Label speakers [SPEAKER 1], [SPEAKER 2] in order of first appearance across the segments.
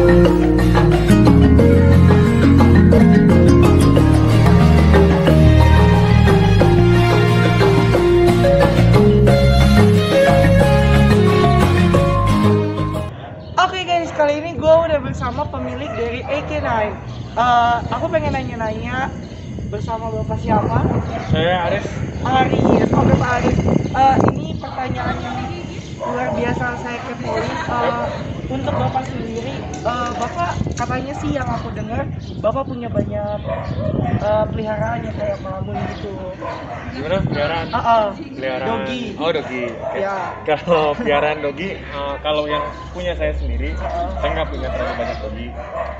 [SPEAKER 1] Kali ini gue udah bersama pemilik dari AK9. Aku pengen nanya-nanya bersama Bapak siapa?
[SPEAKER 2] Saya Aris.
[SPEAKER 1] Aris, oke Pak Aris. Ini pertanyaan yang luar biasa saya kepoin. Untuk Bapak sendiri, Bapak katanya sih yang aku dengar, Bapak punya banyak peliharaan ya kayak malamun gitu.
[SPEAKER 2] Gimana peliharaan? Peliharaan.
[SPEAKER 1] Dogi.
[SPEAKER 2] Oh, dogi. Okay.
[SPEAKER 1] Ya.
[SPEAKER 2] Kalau peliharaan dogi, kalau yang punya saya sendiri, saya nggak punya terlalu banyak dogi.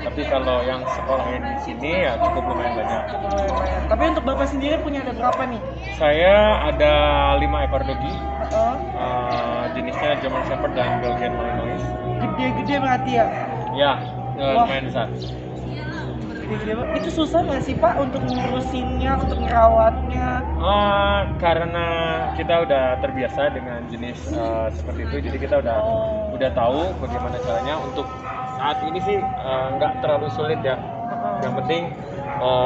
[SPEAKER 2] Tapi kalau yang sekolahnya di sini ya cukup lumayan banyak.
[SPEAKER 1] Tapi untuk Bapak sendiri punya ada berapa nih?
[SPEAKER 2] Saya ada 5 ekor dogi. Jenisnya German Shepherd dan Belgian Malinois.
[SPEAKER 1] Gede-gede berarti ya?
[SPEAKER 2] Ya, lumayan besar.
[SPEAKER 1] Gede-gede banget. Itu susah nggak sih Pak untuk ngurusinnya, untuk ngerawatnya?
[SPEAKER 2] Karena kita udah terbiasa dengan jenis seperti itu, jadi kita udah tahu bagaimana caranya. Untuk saat ini sih nggak terlalu sulit ya. Yang penting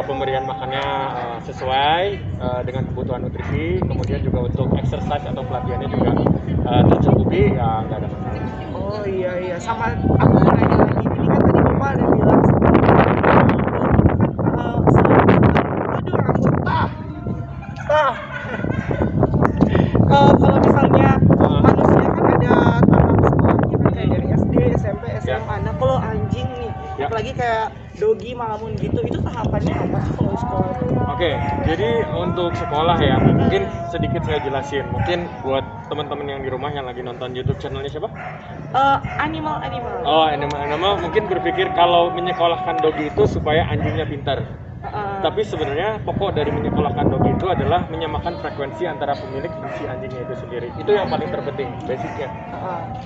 [SPEAKER 2] pemberian makannya sesuai dengan kebutuhan nutrisi, kemudian juga untuk exercise atau pelatihannya juga tercukupi, ya nggak ada masalah.
[SPEAKER 1] Oh iya, sama aku mau nanya lagi, ini kan tadi Bapak ada bilang aduh rambut kalau misalnya manusia kan ada tahap sekolahnya kan kayak dari SD, SMP, SMA. Nah kalau anjing nih, apalagi kayak dogi, malamun gitu, itu tahapannya apa sih kalau sekolah?
[SPEAKER 2] Oke, jadi untuk sekolah ya, mungkin sedikit saya jelasin. Mungkin buat teman-teman yang di rumah yang lagi nonton YouTube channelnya siapa?
[SPEAKER 1] Animal.
[SPEAKER 2] Oh, Animal mungkin berpikir kalau menyekolahkan dogi itu supaya anjingnya pintar. Tapi sebenarnya pokok dari menyekolahkan dogi itu adalah menyamakan frekuensi antara pemilik dan si anjingnya itu sendiri. Itu yang paling terpenting, basicnya.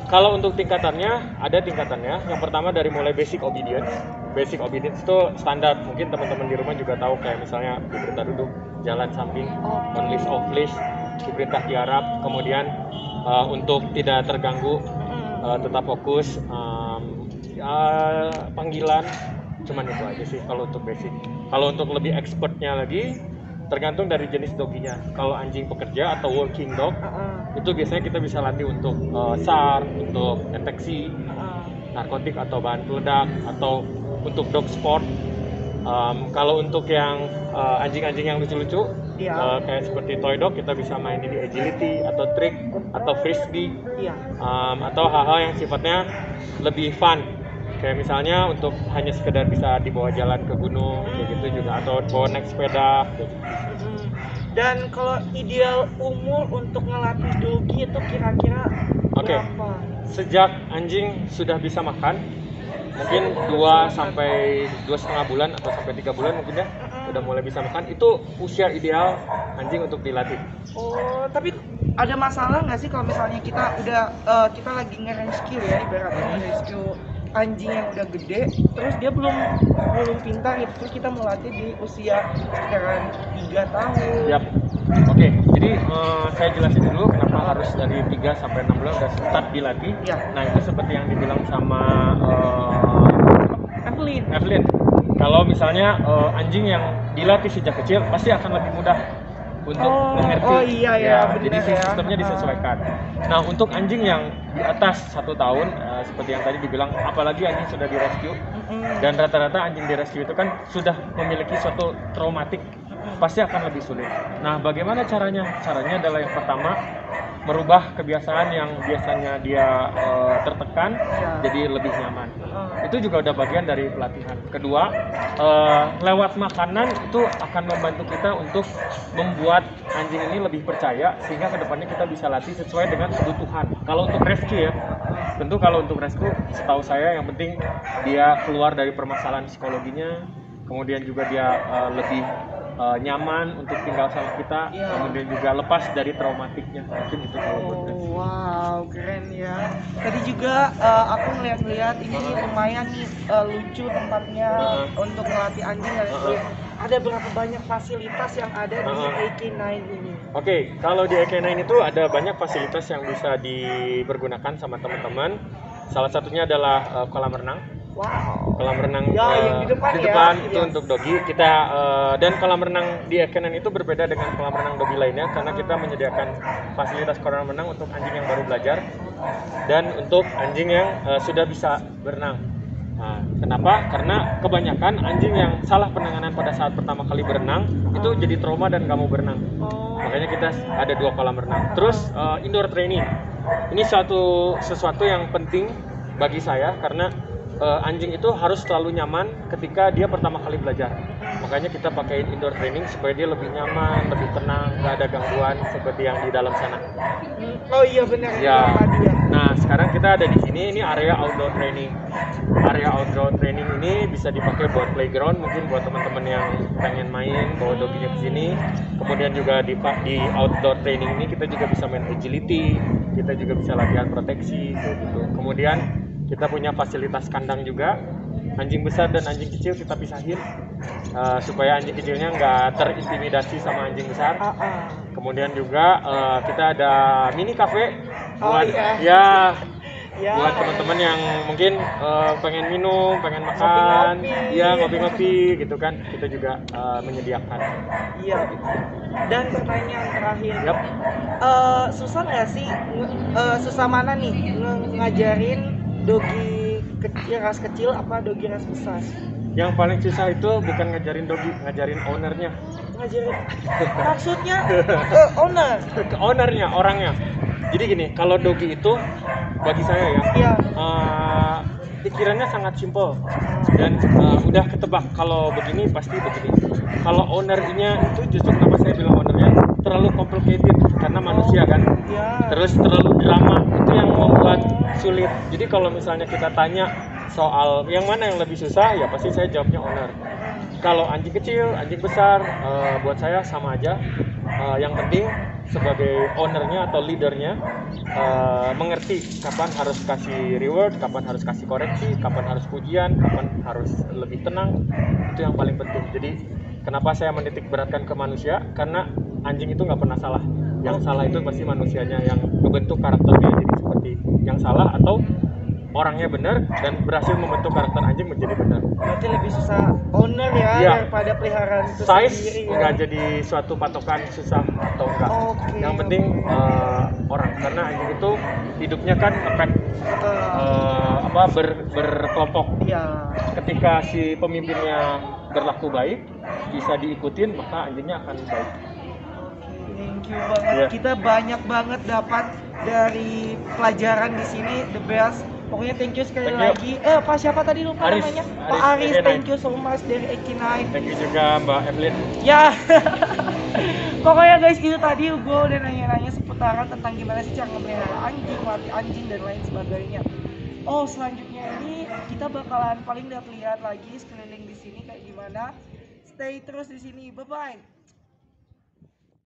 [SPEAKER 2] Kalau untuk tingkatannya, ada tingkatannya. Yang pertama dari mulai basic obedience. Basic obedience itu standar. Mungkin teman-teman di rumah juga tahu, kayak misalnya diperintah duduk, jalan samping, on leash, off leash, diperintah tiarap, kemudian untuk tidak terganggu, tetap fokus, panggilan. Cuman itu aja sih kalau untuk basic. Kalau untuk lebih expertnya lagi, tergantung dari jenis doginya. Kalau anjing pekerja atau working dog, itu biasanya kita bisa latih untuk SAR, untuk deteksi narkotik atau bahan peledak, atau untuk dog sport. Kalau untuk yang anjing-anjing yang lucu-lucu, kayak seperti toy dog, kita bisa main di agility atau trick atau frisbee, atau hal-hal yang sifatnya lebih fun. Kayak misalnya untuk hanya sekedar bisa dibawa jalan ke gunung, kayak gitu juga, atau bawa naik sepeda kayak gitu.
[SPEAKER 1] Dan kalau ideal umur untuk ngelatih dogi itu kira-kira berapa?
[SPEAKER 2] Sejak anjing sudah bisa makan, mungkin 2 sampai 2,5 bulan atau sampai 3 bulan mungkin ya, udah mulai bisa makan, itu usia ideal anjing untuk dilatih.
[SPEAKER 1] Oh, tapi ada masalah nggak sih kalau misalnya kita kita lagi nge-rescue ya, ibaratnya nge-rescue anjing yang udah gede, terus dia belum pintar gitu, terus kita melatih di usia sekitaran 3 tahun.
[SPEAKER 2] Oke, jadi saya jelasin dulu kenapa harus dari 3 sampai 6 bulan udah start dilatih. Nah, itu seperti yang dibilang sama Evelyn. Kalau misalnya anjing yang dilatih sejak kecil pasti akan lebih mudah untuk mengerti. Jadi sistemnya disesuaikan. Nah, untuk anjing yang di atas 1 tahun, seperti yang tadi dibilang, apalagi anjing sudah direscue, dan rata-rata anjing direscue itu kan sudah memiliki suatu traumatik, pasti akan lebih sulit. Nah, bagaimana caranya? Caranya adalah yang pertama, merubah kebiasaan yang biasanya dia tertekan jadi lebih nyaman. Itu juga udah bagian dari pelatihan. Kedua, lewat makanan itu akan membantu kita untuk membuat anjing ini lebih percaya, sehingga kedepannya kita bisa latih sesuai dengan kebutuhan. Kalau untuk rescue ya, tentu kalau untuk rescue setahu saya yang penting dia keluar dari permasalahan psikologinya, kemudian juga dia lebih nyaman untuk tinggal sama kita, kemudian juga lepas dari traumatiknya. Mungkin itu kalau buat
[SPEAKER 1] wow, keren ya. Tadi juga aku ngeliat-ngeliat ini lumayan nih lucu tempatnya untuk melatih anjing. Ada berapa banyak fasilitas yang ada di AK9 ini?
[SPEAKER 2] Oke, kalau di AK9 itu ada banyak fasilitas yang bisa dipergunakan sama teman-teman. Salah satunya adalah kolam renang.
[SPEAKER 1] Wow.
[SPEAKER 2] Kolam renang
[SPEAKER 1] Ya, yang di depan ya.
[SPEAKER 2] itu
[SPEAKER 1] Yes.
[SPEAKER 2] untuk dogi. Kita dan kolam renang di Ekenen itu berbeda dengan kolam renang dogi lainnya karena kita menyediakan fasilitas kolam renang untuk anjing yang baru belajar dan untuk anjing yang sudah bisa berenang. Nah, kenapa? Karena kebanyakan anjing yang salah penanganan pada saat pertama kali berenang itu jadi trauma dan gak mau berenang. Makanya kita ada 2 kolam renang. Terus indoor training. Ini sesuatu yang penting bagi saya karena anjing itu harus selalu nyaman ketika dia pertama kali belajar. Makanya kita pakai indoor training supaya dia lebih nyaman, lebih tenang, nggak ada gangguan seperti yang di dalam sana.
[SPEAKER 1] Oh iya benar.
[SPEAKER 2] Ya. Nah sekarang kita ada di sini, ini area outdoor training. Area outdoor training ini bisa dipakai buat playground, mungkin buat teman-teman yang pengen main bawa doginya ke sini. Kemudian juga di outdoor training ini kita juga bisa main agility, kita juga bisa latihan proteksi, gitu. Kemudian kita punya fasilitas kandang juga, anjing besar dan anjing kecil kita pisahin supaya anjing kecilnya nggak terintimidasi sama anjing besar. Kemudian juga kita ada mini cafe buat buat teman-teman yang mungkin pengen minum, pengen makan, ngopi-ngopi gitu kan, kita juga menyediakan.
[SPEAKER 1] Iya. Dan pertanyaan terakhir, susah nggak sih, susah mana nih ngajarin dogi kecil, ras kecil apa dogi ras besar?
[SPEAKER 2] Yang paling susah itu bukan ngajarin dogi, ngajarin ownernya.
[SPEAKER 1] Ngajarin? Maksudnya ownernya,
[SPEAKER 2] orangnya. Jadi gini, kalau dogi itu bagi saya ya, pikirannya sangat simpel dan udah ketebak kalau begini pasti begini. Kalau ownernya itu justru kenapa saya bilang ownernya terlalu complicated karena manusia kan, terus terlalu drama, itu yang membuat sulit. Jadi kalau misalnya kita tanya soal yang mana yang lebih susah, ya pasti saya jawabnya owner. Kalau anjing kecil, anjing besar, buat saya sama aja. Yang penting sebagai ownernya atau leadernya mengerti kapan harus kasih reward, kapan harus kasih koreksi, kapan harus pujian, kapan harus lebih tenang. Itu yang paling penting. Jadi kenapa saya menitik beratkan ke manusia? Karena anjing itu nggak pernah salah. Yang salah itu pasti manusianya yang membentuk karakternya jadi seperti yang salah, atau orangnya benar dan berhasil membentuk karakter anjing menjadi benar.
[SPEAKER 1] Berarti lebih susah owner daripada peliharaan itu
[SPEAKER 2] size
[SPEAKER 1] sendiri.
[SPEAKER 2] Nggak jadi suatu patokan susah atau enggak. Yang penting orang, karena anjing itu hidupnya kan berkelompok. Ketika si pemimpinnya berlaku baik, bisa diikutin, maka anjingnya akan baik.
[SPEAKER 1] Thank you banget. Kita banyak banget dapat dari pelajaran di sini, the best. Pokoknya thank you sekali lagi. Pak siapa tadi lupa namanya? Pak Aris, thank you so much dari Ekinai.
[SPEAKER 2] Thank you juga Mbak Evelyn.
[SPEAKER 1] Ya. Pokoknya guys, itu tadi gue udah nanya-nanya seputaran tentang gimana sih cara memelihara anjing, melatih anjing dan lain sebagainya. Oh, selanjutnya ini kita bakalan paling lihat lagi sekeliling di sini kayak gimana. Stay terus di sini. Bye bye.